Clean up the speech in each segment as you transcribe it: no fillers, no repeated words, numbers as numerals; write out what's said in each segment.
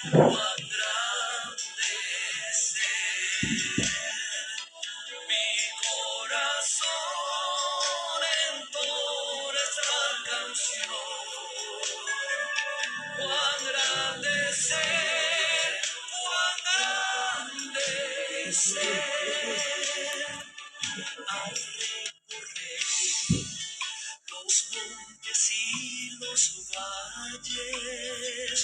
Cuán grande es Él. Mi corazón entona esta canción. Cuán grande es Él, cuán grande es Él. Al recorrer los montes y los valles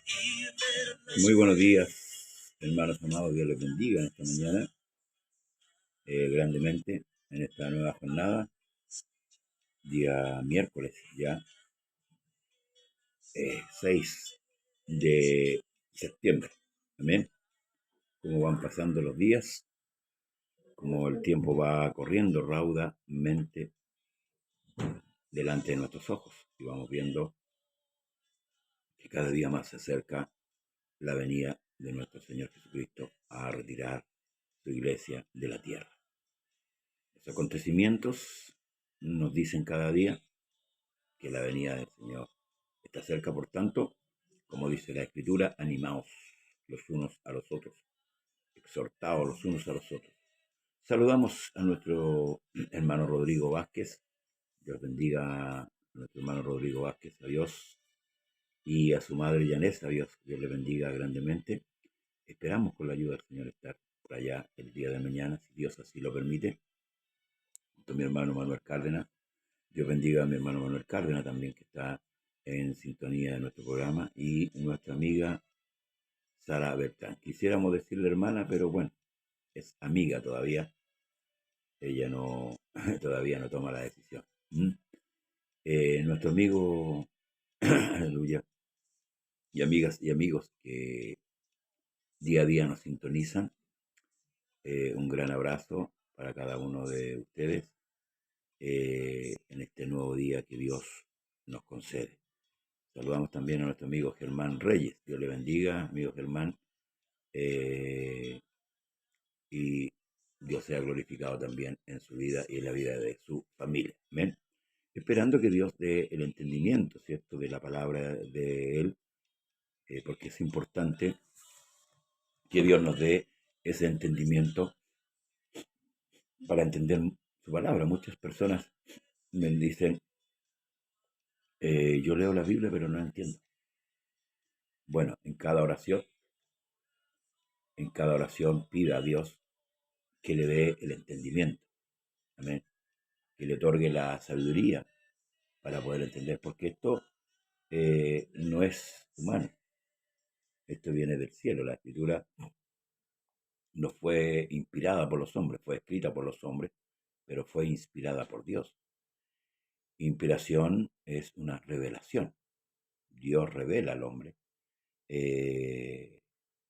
y ver las... Muy buenos días, hermanos amados. Dios les bendiga en esta mañana grandemente en esta nueva jornada, día miércoles ya 6 de septiembre. Amén. Cómo van pasando los días, cómo el tiempo va corriendo raudamente delante de nuestros ojos y vamos viendo que cada día más se acerca la venida de nuestro Señor Jesucristo a retirar su iglesia de la tierra. Los acontecimientos nos dicen cada día que la venida del Señor está cerca. Por tanto, como dice la Escritura, animaos los unos a los otros, exhortaos los unos a los otros. Saludamos a nuestro hermano Rodrigo Vázquez. Dios bendiga a nuestro hermano Rodrigo Vázquez, a Dios, y a su madre Yanés, a Dios le bendiga grandemente. Esperamos con la ayuda del Señor estar por allá el día de mañana, si Dios así lo permite. Junto a mi hermano Manuel Cárdenas. Dios bendiga a mi hermano Manuel Cárdenas también, que está en sintonía de nuestro programa, y nuestra amiga Sara Bertrán. Quisiéramos decirle hermana, pero bueno, es amiga todavía. Ella no todavía no toma la decisión. Nuestro amigo, aleluya, y amigas y amigos que día a día nos sintonizan, un gran abrazo para cada uno de ustedes en este nuevo día que Dios nos concede. Saludamos también a nuestro amigo Germán Reyes. Dios le bendiga, amigo Germán. Y Dios sea glorificado también en su vida y en la vida de su familia. Amén. Esperando que Dios dé el entendimiento, ¿cierto?, de la palabra de Él, porque es importante que Dios nos dé ese entendimiento para entender su palabra. Muchas personas me dicen, yo leo la Biblia pero no la entiendo. Bueno, en cada oración pida a Dios que le dé el entendimiento. Amén. Que le otorgue la sabiduría para poder entender, porque esto no es humano, esto viene del cielo. La escritura no fue inspirada por los hombres, fue escrita por los hombres, pero fue inspirada por Dios. Inspiración es una revelación. Dios revela al hombre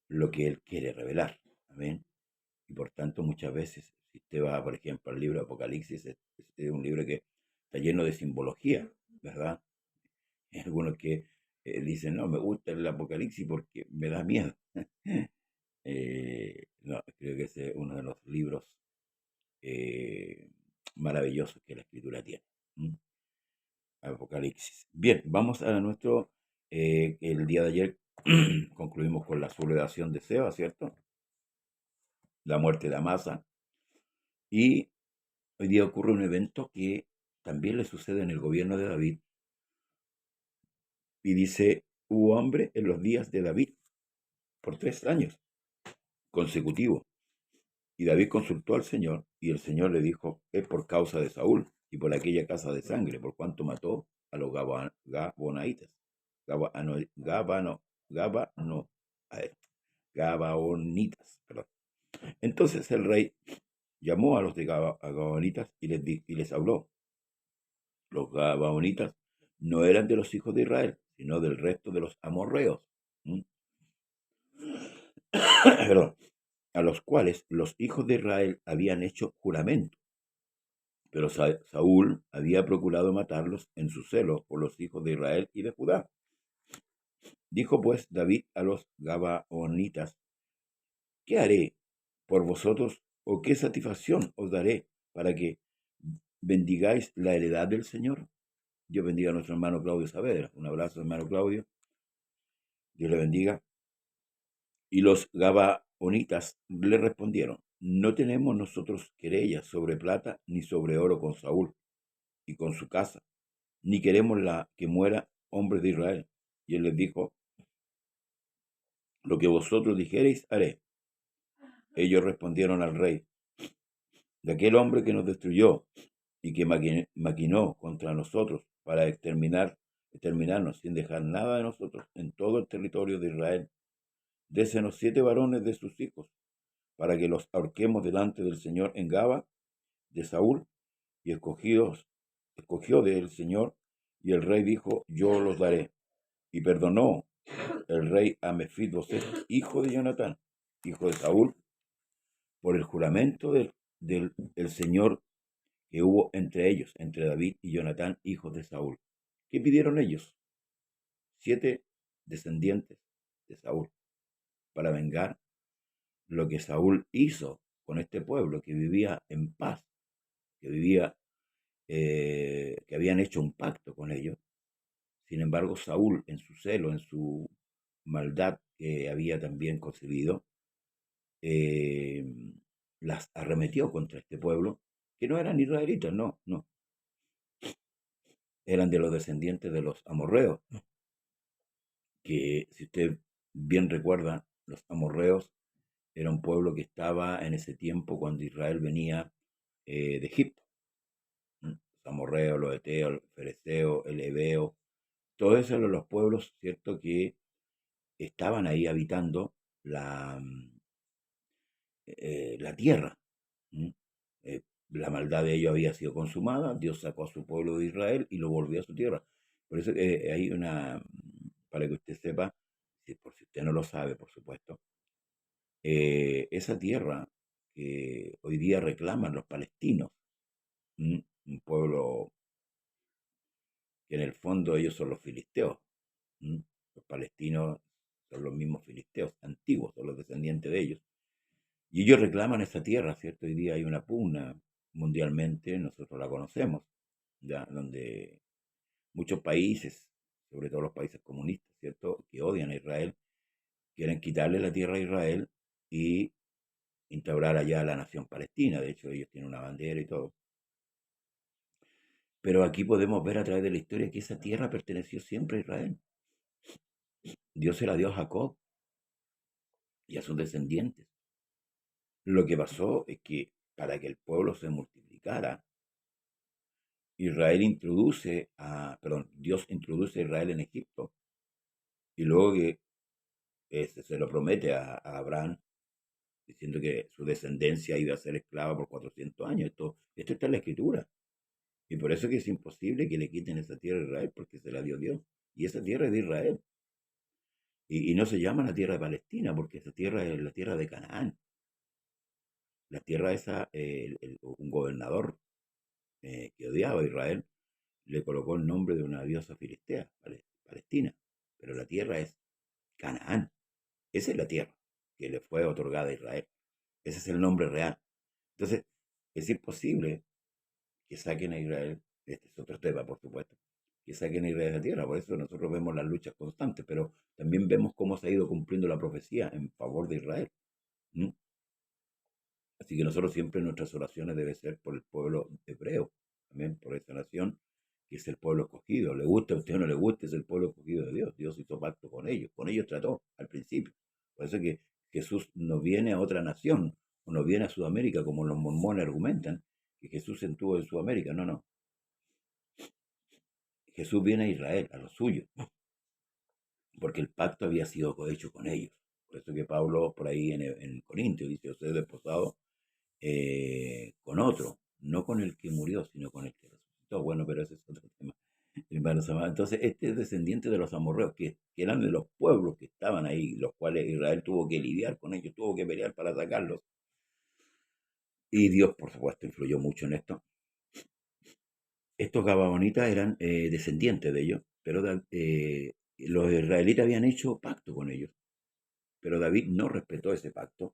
lo que Él quiere revelar. Amén. Y por tanto, muchas veces, si usted va, por ejemplo, al libro de Apocalipsis, es un libro que está lleno de simbología, ¿verdad? Hay algunos que dicen, no, me gusta el Apocalipsis porque me da miedo. No, creo que ese es uno de los libros maravillosos que la escritura tiene. Apocalipsis. Bien, vamos a nuestro, el día de ayer concluimos con la sublevación de Seba, ¿cierto? La muerte de Amasa. Y hoy día ocurre un evento que también le sucede en el gobierno de David. Y dice, hubo hambre en los días de David por 3 años consecutivos. Y David consultó al Señor, y el Señor le dijo, es por causa de Saúl y por aquella casa de sangre, por cuanto mató a los Gabaonitas. Gabaonitas, perdón. Entonces el rey llamó a los de Gabaonitas y les habló. Los Gabaonitas no eran de los hijos de Israel, sino del resto de los amorreos. Perdón, a los cuales los hijos de Israel habían hecho juramento. Pero Saúl había procurado matarlos en su celo por los hijos de Israel y de Judá. Dijo pues David a los Gabaonitas, ¿qué haré por vosotros o qué satisfacción os daré para que bendigáis la heredad del Señor? Dios bendiga a nuestro hermano Claudio Saavedra. Un abrazo, hermano Claudio. Dios le bendiga. Y los Gabaonitas le respondieron: no tenemos nosotros querella sobre plata ni sobre oro con Saúl y con su casa, ni queremos la que muera hombres de Israel. Y él les dijo: lo que vosotros dijereis haré. Ellos respondieron al rey: de aquel hombre que nos destruyó y que maquinó contra nosotros para exterminarnos sin dejar nada de nosotros en todo el territorio de Israel, désenos 7 varones de sus hijos, para que los ahorquemos delante del Señor en Gaba de Saúl. Y escogió del Señor, y el rey dijo: yo los daré. Y perdonó el rey a Mefiboseth, hijo de Jonatán, hijo de Saúl, por el juramento del Señor que hubo entre ellos, entre David y Jonatán, hijos de Saúl. ¿Qué pidieron ellos? 7 descendientes de Saúl, para vengar lo que Saúl hizo con este pueblo que vivía en paz, que vivía, que habían hecho un pacto con ellos. Sin embargo, Saúl, en su celo, en su maldad que había también concebido, eh, las arremetió contra este pueblo, que no eran israelitas, no, no, eran de los descendientes de los amorreos, que si usted bien recuerda, los amorreos era un pueblo que estaba en ese tiempo cuando Israel venía de Egipto. Los amorreos, los eteos, el fereceo, el heveo, todos esos eran los pueblos, ¿cierto?, que estaban ahí habitando la tierra. ¿Mm? La maldad de ellos había sido consumada, Dios sacó a su pueblo de Israel y lo volvió a su tierra. Por eso hay para que usted sepa, por si usted no lo sabe, por supuesto, esa tierra que hoy día reclaman los palestinos, un pueblo que en el fondo ellos son los filisteos. Los palestinos son los mismos filisteos antiguos, son los descendientes de ellos. Y ellos reclaman esa tierra, ¿cierto? Hoy día hay una pugna mundialmente, nosotros la conocemos, ya, donde muchos países, sobre todo los países comunistas, ¿cierto?, que odian a Israel, quieren quitarle la tierra a Israel y instaurar allá la nación palestina. De hecho, ellos tienen una bandera y todo. Pero aquí podemos ver a través de la historia que esa tierra perteneció siempre a Israel. Dios se la dio a Jacob y a sus descendientes. Lo que pasó es que para que el pueblo se multiplicara, Dios introduce a Israel en Egipto, y luego que se lo promete a Abraham, diciendo que su descendencia iba a ser esclava por 400 años. Esto está en la Escritura. Y por eso que es imposible que le quiten esa tierra a Israel, porque se la dio Dios. Y esa tierra es de Israel. Y no se llama la tierra de Palestina, porque esa tierra es la tierra de Canaán. La tierra esa, un gobernador que odiaba a Israel, le colocó el nombre de una diosa filistea, Palestina. Pero la tierra es Canaán. Esa es la tierra que le fue otorgada a Israel. Ese es el nombre real. Entonces, es imposible que saquen a Israel, este es otro tema, por supuesto, que saquen a Israel de la tierra. Por eso nosotros vemos las luchas constantes, pero también vemos cómo se ha ido cumpliendo la profecía en favor de Israel. ¿Mm? Así que nosotros siempre nuestras oraciones deben ser por el pueblo hebreo, también por esa nación que es el pueblo escogido. Le guste a usted o no le guste, es el pueblo escogido de Dios. Dios hizo pacto con ellos trató al principio. Por eso que Jesús no viene a otra nación, o no viene a Sudamérica como los mormones argumentan, que Jesús entró en Sudamérica. No, no. Jesús viene a Israel, a los suyos, porque el pacto había sido hecho con ellos. Por eso que Pablo, por ahí en Corintios, dice: usted es desposado con otro, no con el que murió, sino con el que resucitó. Bueno, pero ese es otro tema. Hermanos amados. Entonces, este es descendiente de los amorreos, que eran de los pueblos que estaban ahí, los cuales Israel tuvo que lidiar con ellos, tuvo que pelear para sacarlos. Y Dios, por supuesto, influyó mucho en esto. Estos gabaonitas eran descendientes de ellos, pero los israelitas habían hecho pacto con ellos. Pero David no respetó ese pacto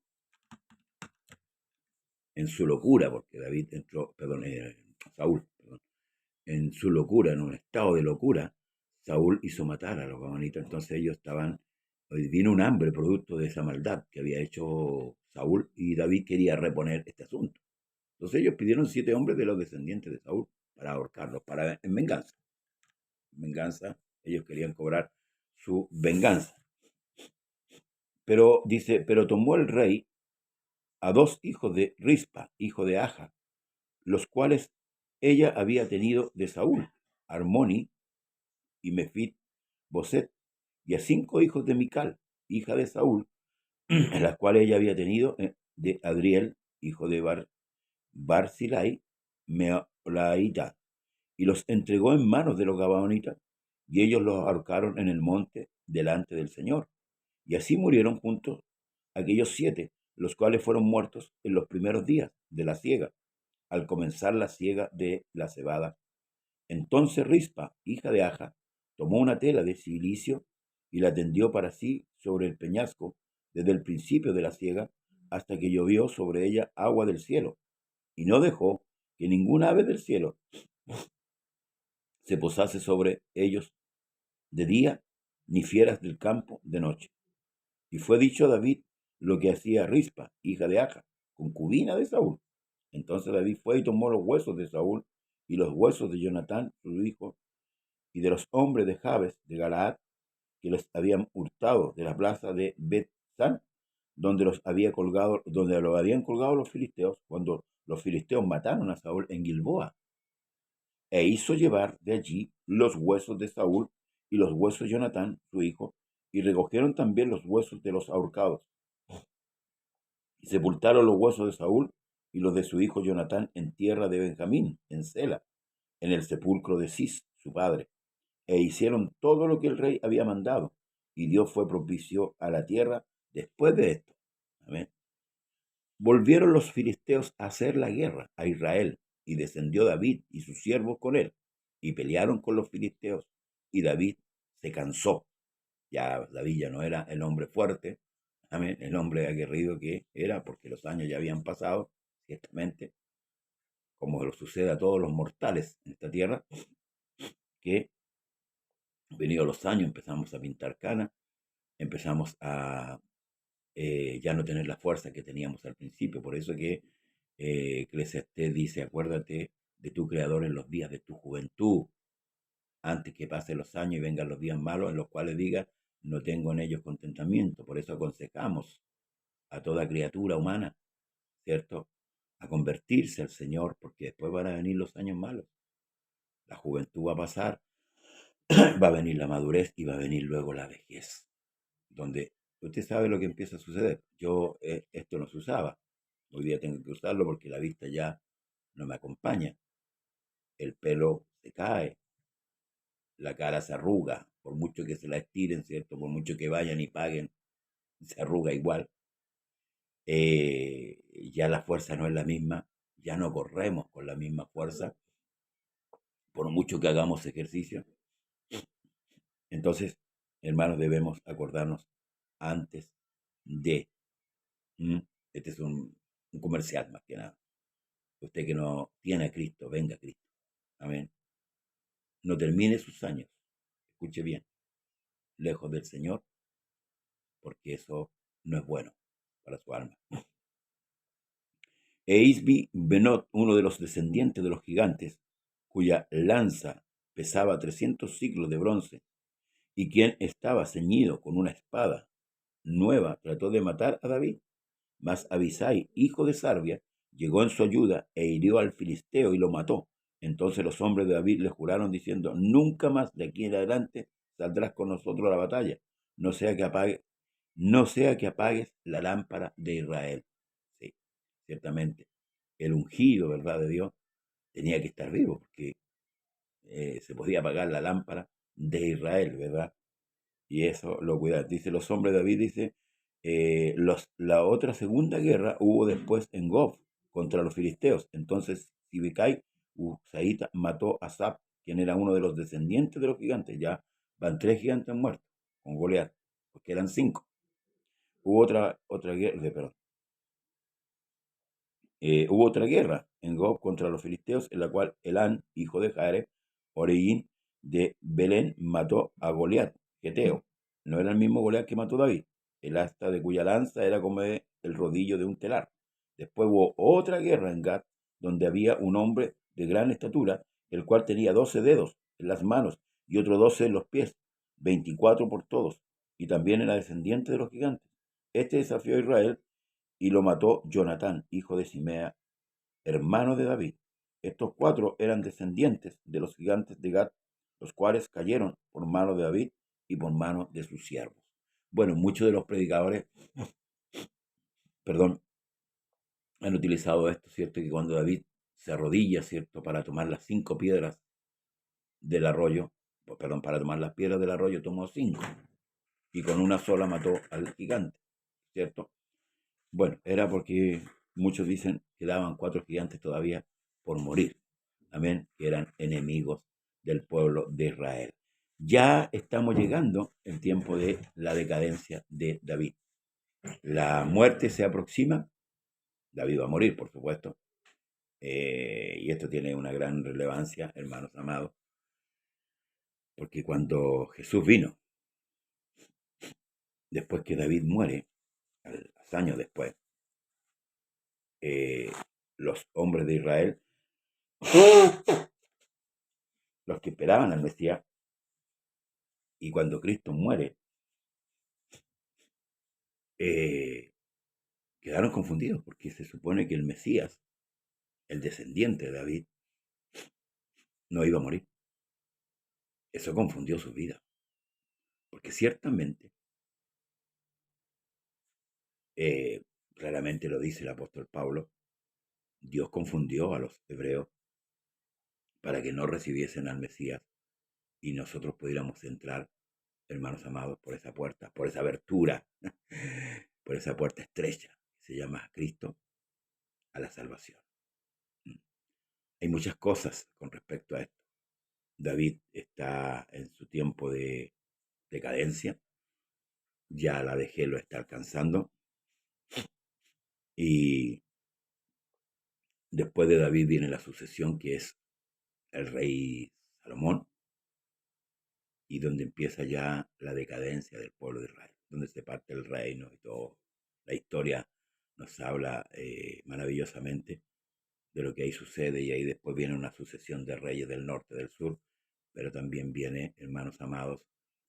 en su locura, porque Saúl, perdón, en su locura, en un estado de locura, Saúl hizo matar a los gamanitas. Entonces ellos estaban vino un hambre producto de esa maldad que había hecho Saúl y David quería reponer este asunto. Entonces ellos pidieron 7 hombres de los descendientes de Saúl para ahorcarlos, en venganza. Venganza, ellos querían cobrar su venganza. Pero dice, pero tomó el rey a 2 hijos de Rispa, hijo de Aja, los cuales ella había tenido de Saúl, Armoni y Mefit Boset, y a 5 hijos de Mical, hija de Saúl, en las cuales ella había tenido de Adriel, hijo de Barzilai, Meolaita, y los entregó en manos de los gabaonitas, y ellos los ahorcaron en el monte delante del Señor. Y así murieron juntos aquellos 7, los cuales fueron muertos en los primeros días de la siega, al comenzar la siega de la cebada. Entonces Rispa, hija de Aja, tomó una tela de silicio y la tendió para sí sobre el peñasco desde el principio de la siega hasta que llovió sobre ella agua del cielo, y no dejó que ningún ave del cielo se posase sobre ellos de día, ni fieras del campo de noche. Y fue dicho a David lo que hacía Rispa, hija de Aja, concubina de Saúl. Entonces David fue y tomó los huesos de Saúl y los huesos de Jonatán, su hijo, y de los hombres de Jabes de Galaad, que los habían hurtado de la plaza de Bet-San, donde los habían colgado los filisteos, cuando los filisteos mataron a Saúl en Gilboa, e hizo llevar de allí los huesos de Saúl y los huesos de Jonatán, su hijo, y recogieron también los huesos de los ahorcados, y sepultaron los huesos de Saúl y los de su hijo Jonatán en tierra de Benjamín, en Sela, en el sepulcro de Cis, su padre, e hicieron todo lo que el rey había mandado, y Dios fue propicio a la tierra después de esto. Amén. Volvieron los filisteos a hacer la guerra a Israel, y descendió David y sus siervos con él, y pelearon con los filisteos, y David se cansó. Ya David ya no era el hombre fuerte, amén, el hombre aguerrido que era, porque los años ya habían pasado, ciertamente, como lo sucede a todos los mortales en esta tierra, que venidos los años empezamos a pintar canas, empezamos a ya no tener la fuerza que teníamos al principio. Por eso que Eclesiastés dice, acuérdate de tu Creador en los días de tu juventud, antes que pasen los años y vengan los días malos en los cuales diga, no tengo en ellos contentamiento. Por eso aconsejamos a toda criatura humana, ¿cierto?, a convertirse al Señor, porque después van a venir los años malos. La juventud va a pasar, va a venir la madurez y va a venir luego la vejez, donde usted sabe lo que empieza a suceder. Yo esto no se usaba, hoy día tengo que usarlo porque la vista ya no me acompaña, el pelo se cae, la cara se arruga, por mucho que se la estiren, ¿cierto? Por mucho que vayan y paguen, se arruga igual. Ya la fuerza no es la misma, ya no corremos con la misma fuerza, por mucho que hagamos ejercicio. Entonces, hermanos, debemos acordarnos antes de. Este es un comercial más que nada. Usted que no tiene a Cristo, venga a Cristo. Amén. No termine sus años, escuche bien, lejos del Señor, porque eso no es bueno para su alma. E Isbi Benot, uno de los descendientes de los gigantes, cuya lanza pesaba 300 siclos de bronce, y quien estaba ceñido con una espada nueva, trató de matar a David. Mas Abisai, hijo de Sarbia, llegó en su ayuda e hirió al filisteo y lo mató. Entonces los hombres de David le juraron diciendo, nunca más de aquí en adelante saldrás con nosotros a la batalla, no sea que apagues la lámpara de Israel. Sí, ciertamente, el ungido, ¿verdad?, de Dios, tenía que estar vivo, porque se podía apagar la lámpara de Israel, ¿verdad? Y eso lo cuida. Dice, los hombres de David, dice, la otra segunda guerra hubo después en Gob contra los filisteos. Entonces Sibecai Usaíta mató a Sab, quien era uno de los descendientes de los gigantes. Ya van 3 gigantes muertos con Goliat, porque eran 5. Hubo otra guerra, perdón. Hubo otra guerra en Gob contra los filisteos, en la cual Elán, hijo de Jare, Oreín de Belén, mató a Goliat, Geteo. No era el mismo Goliat que mató David. El asta de cuya lanza era como el rodillo de un telar. Después hubo otra guerra en Gat, donde había un hombre de gran estatura, el cual tenía 12 dedos en las manos y otros 12 en los pies, 24 por todos, y también era descendiente de los gigantes. Este desafió a Israel y lo mató Jonatán, hijo de Simea, hermano de David. Estos 4 eran descendientes de los gigantes de Gat, los cuales cayeron por mano de David y por mano de sus siervos. Bueno, muchos de los predicadores, perdón, han utilizado esto, ¿cierto? Que cuando David se arrodilla, ¿cierto? Para tomar las 5 piedras del arroyo, perdón, para tomar las piedras del arroyo tomó 5 y con una sola mató al gigante, ¿cierto? Bueno, era porque muchos dicen que quedaban 4 gigantes todavía por morir, amén, que eran enemigos del pueblo de Israel. Ya estamos llegando en tiempo de la decadencia de David. La muerte se aproxima, David va a morir, por supuesto, y esto tiene una gran relevancia, hermanos amados, porque cuando Jesús vino, después que David muere, años después, los hombres de Israel, los que esperaban al Mesías, y cuando Cristo muere, quedaron confundidos, porque se supone que el Mesías, el descendiente de David, no iba a morir. Eso confundió su vida, porque ciertamente, claramente lo dice el apóstol Pablo, Dios confundió a los hebreos para que no recibiesen al Mesías y nosotros pudiéramos entrar, hermanos amados, por esa puerta, por esa abertura, por esa puerta estrecha que se llama Cristo, a la salvación. Hay muchas cosas con respecto a esto. David está en su tiempo de decadencia, ya la vejez lo está alcanzando, y después de David viene la sucesión, que es el rey Salomón, y donde empieza ya la decadencia del pueblo de Israel, donde se parte el reino y todo. La historia nos habla maravillosamente de lo que ahí sucede, y ahí después viene una sucesión de reyes del norte, del sur, pero también viene, hermanos amados,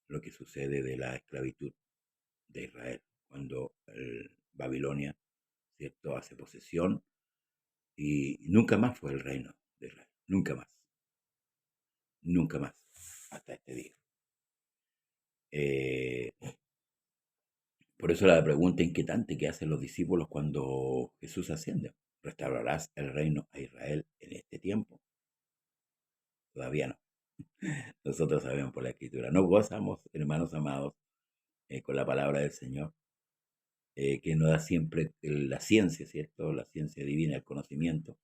lo que sucede de la esclavitud de Israel, cuando Babilonia, ¿cierto?, hace posesión, y nunca más fue el reino de Israel, nunca más, hasta este día. Por eso la pregunta inquietante que hacen los discípulos cuando Jesús asciende: ¿restaurarás el reino a Israel en este tiempo? Todavía no. Nosotros sabemos por la Escritura. No gozamos, hermanos amados, con la palabra del Señor, que nos da siempre la ciencia, ¿cierto? La ciencia divina, el conocimiento.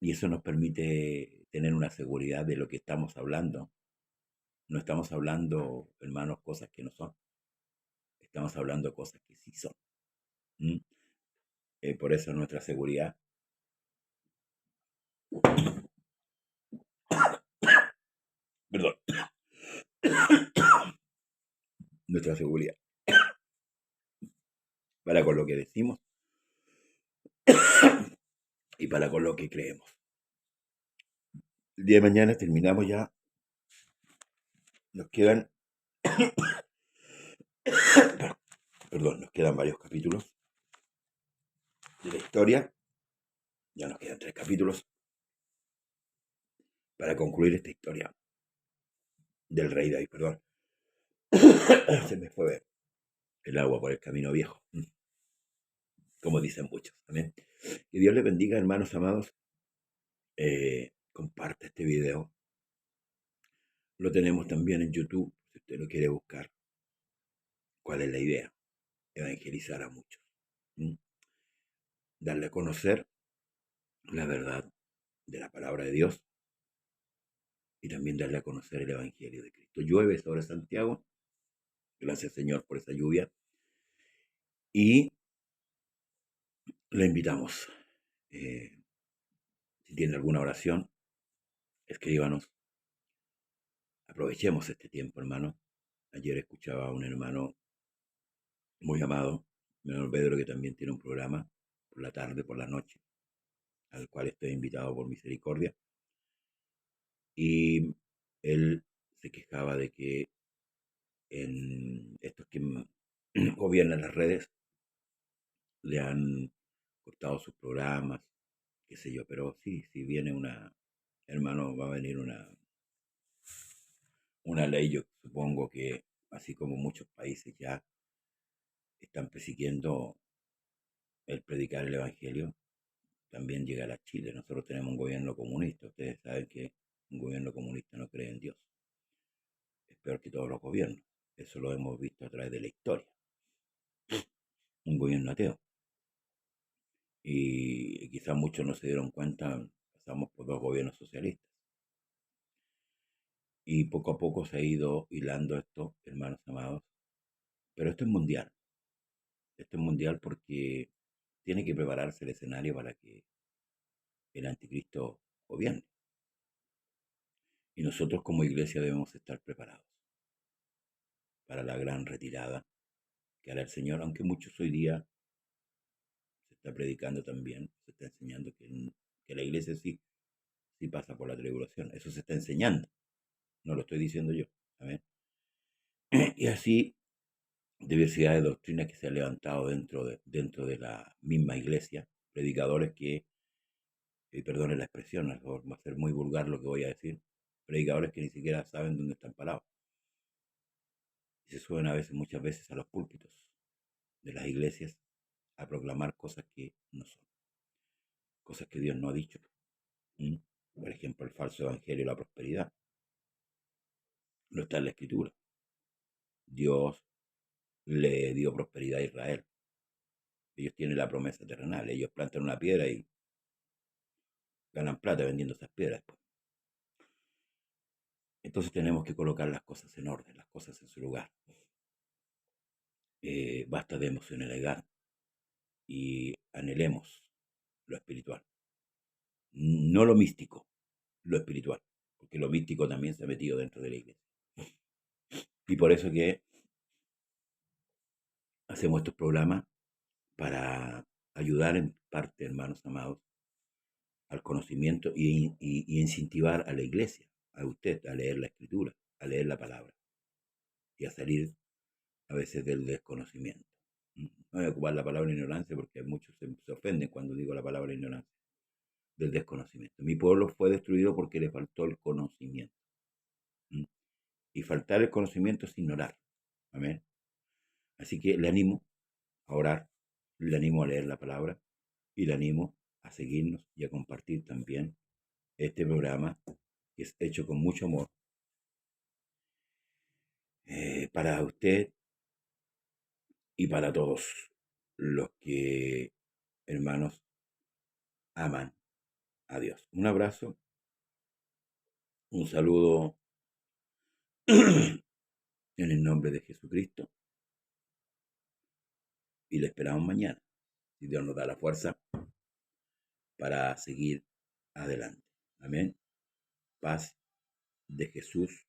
Y eso nos permite tener una seguridad de lo que estamos hablando. No estamos hablando, hermanos, cosas que no son. Estamos hablando cosas que sí son. Por eso nuestra seguridad. Perdón. Nuestra seguridad para con lo que decimos y para con lo que creemos. El día de mañana terminamos ya. Nos quedan, perdón, nos quedan varios capítulos de la historia. Ya nos quedan 3 capítulos para concluir esta historia del rey David, perdón. Se me fue el agua por el camino viejo, como dicen muchos. Amén. Que Dios les bendiga, hermanos amados. Comparte este video. Lo tenemos también en YouTube, si usted lo quiere buscar. ¿Cuál es la idea? Evangelizar a muchos. Darle a conocer la verdad de la palabra de Dios, y también darle a conocer el Evangelio de Cristo. Llueve sobre Santiago. Gracias, Señor, por esa lluvia. Y le invitamos, si tiene alguna oración, escríbanos. Aprovechemos este tiempo, hermano, Ayer escuchaba a un hermano muy amado, hermano Pedro, que también tiene un programa por la tarde, por la noche, al cual estoy invitado por misericordia, y él se quejaba de que en estos que gobiernan las redes le han cortado sus programas, qué sé yo, pero sí, si viene hermano, va a venir una ley, yo supongo que así como muchos países ya están persiguiendo el predicar el Evangelio, también llegará a Chile. Nosotros tenemos un gobierno comunista. Ustedes saben que un gobierno comunista no cree en Dios. Es peor que todos los gobiernos. Eso lo hemos visto a través de la historia. Un gobierno ateo. Y quizás muchos no se dieron cuenta, pasamos por dos gobiernos socialistas. Y poco a poco se ha ido hilando esto, hermanos amados. Pero esto es mundial. Esto es mundial porque tiene que prepararse el escenario para que el anticristo gobierne. Y nosotros como iglesia debemos estar preparados para la gran retirada que hará el Señor, aunque muchos hoy día se está predicando también, se está enseñando que la iglesia sí pasa por la tribulación. Eso se está enseñando, no lo estoy diciendo yo. Amén. Y así, diversidad de doctrinas que se han levantado dentro de la misma iglesia, predicadores que, perdonen la expresión, va a ser muy vulgar lo que voy a decir, predicadores que ni siquiera saben dónde están parados. Y se suben muchas veces a los púlpitos de las iglesias a proclamar cosas que no son, cosas que Dios no ha dicho. ¿Mm? Por ejemplo, el falso evangelio de la prosperidad. No está en la escritura. Dios le dio prosperidad a Israel. Ellos tienen la promesa terrenal. Ellos plantan una piedra y ganan plata vendiendo esas piedras después. Entonces tenemos que colocar las cosas en orden, las cosas en su lugar. Basta de emocionalidad y anhelemos lo espiritual. No lo místico, lo espiritual. Porque lo místico también se ha metido dentro de la iglesia. Y por eso que hacemos estos programas para ayudar en parte, hermanos amados, al conocimiento y incentivar a la iglesia, a usted, a leer la escritura, a leer la palabra y a salir a veces del desconocimiento. No voy a ocupar la palabra ignorancia porque muchos se ofenden cuando digo la palabra ignorancia, del desconocimiento. Mi pueblo fue destruido porque le faltó el conocimiento. Y faltar el conocimiento es ignorar. Amén. Así que le animo a orar, le animo a leer la palabra y le animo a seguirnos y a compartir también este programa que es hecho con mucho amor para usted y para todos los que, hermanos, aman a Dios. Un abrazo, un saludo en el nombre de Jesucristo y le esperamos mañana, si Dios nos da la fuerza para seguir adelante. Amén. Paz de Jesús.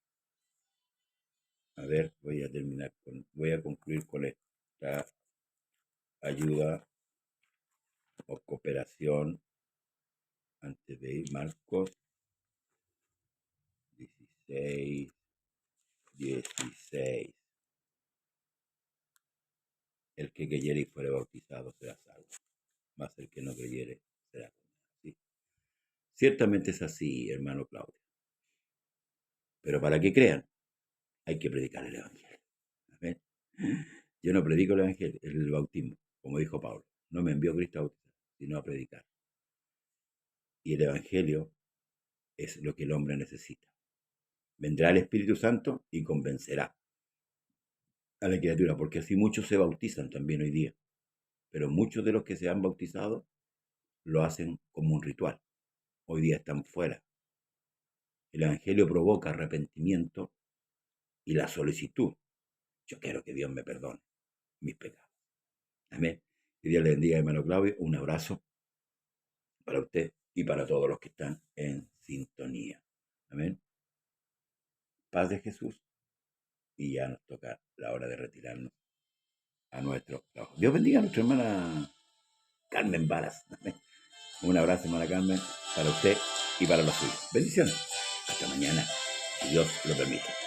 A ver, voy a concluir con esta ayuda o cooperación antes de ir. Marcos 16, 16. El que creyere y fuere bautizado será salvo, mas el que no creyere será condenado. ¿Sí? Ciertamente es así, hermano Claudio. Pero para que crean, hay que predicar el Evangelio. ¿Amén? Yo no predico el Evangelio, el bautismo, como dijo Pablo. No me envió Cristo a bautizar, sino a predicar. Y el Evangelio es lo que el hombre necesita. Vendrá el Espíritu Santo y convencerá a la criatura, porque así muchos se bautizan también hoy día. Pero muchos de los que se han bautizado lo hacen como un ritual. Hoy día están fuera. El Evangelio provoca arrepentimiento y la solicitud. Yo quiero que Dios me perdone mis pecados. Amén. Que Dios le bendiga, hermano Claudio. Un abrazo para usted y para todos los que están en sintonía. Amén. Paz de Jesús. y ya nos toca la hora de retirarnos a nuestro trabajo. Dios bendiga a nuestra hermana Carmen Varas. Un abrazo, hermana Carmen, para usted y para los suyos. Bendiciones. Hasta mañana, si Dios lo permite.